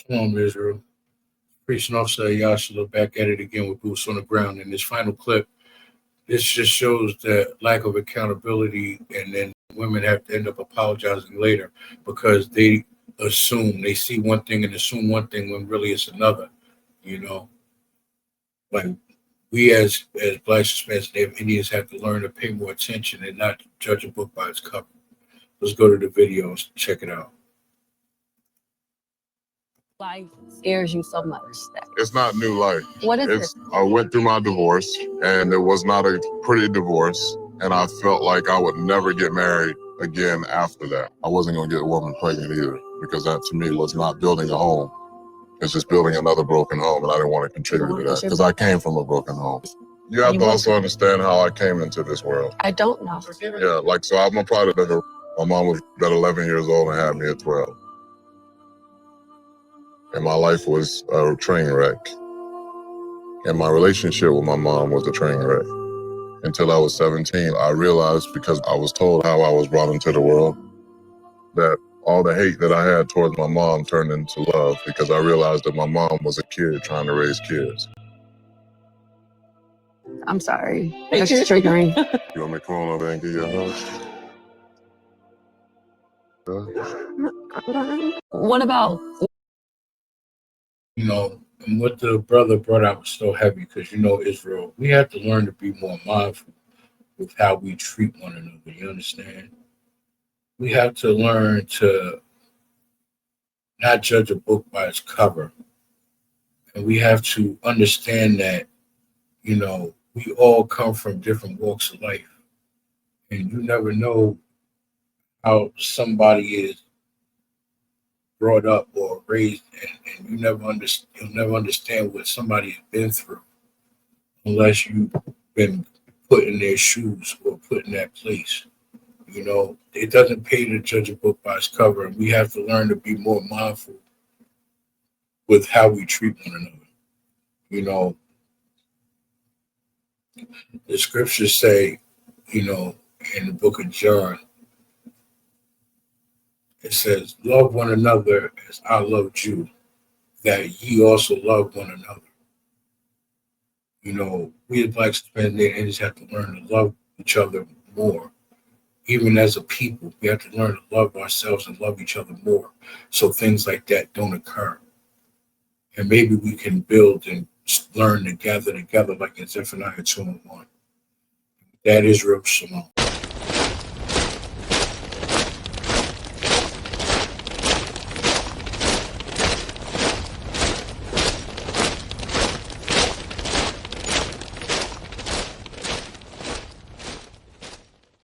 Israel. Priest and Officer Yashua back at it again with boots on the ground. In this final clip, this just shows the lack of accountability, and then women have to end up apologizing later because they see one thing and assume one thing when really it's another. You know, like we as Black Hispanics, Native Indians have to learn to pay more attention and not judge a book by its cover. Let's go to the videos, check it out. Life scares you so much? It's not new life. What is it? I went through my divorce, and it was not a pretty divorce, and I felt like I would never get married again after that. I wasn't going to get a woman pregnant either, because that to me was not building a home. It's just building another broken home, and I didn't want to contribute to that because I came from a broken home. You have to also understand how I came into this world. I don't know. Yeah, like, so I'm a product of my mom was about 11 years old and had me at 12. And my life was a train wreck. And my relationship with my mom was a train wreck. Until I was 17, I realized, because I was told how I was brought into the world, that all the hate that I had towards my mom turned into love, because I realized that my mom was a kid trying to raise kids. I'm sorry. That's triggering. You want me to come on over and give you a hug? What about? You know, and what the brother brought out was so heavy because, you know, Israel, we have to learn to be more mindful with how we treat one another. You understand? We have to learn to not judge a book by its cover. And we have to understand that, you know, we all come from different walks of life. And you never know how somebody is brought up or raised, and you'll never understand what somebody has been through unless you've been put in their shoes or put in that place. You know, it doesn't pay to judge a book by its cover, and we have to learn to be more mindful with how we treat one another. You know, the scriptures say, you know, in the book of John, it says, love one another as I loved you, that ye also love one another. You know, we as Black Hispanics have to learn to love each other more. Even as a people, we have to learn to love ourselves and love each other more so things like that don't occur. And maybe we can build and learn to gather together like in Zephaniah 2:1. That is real shalom.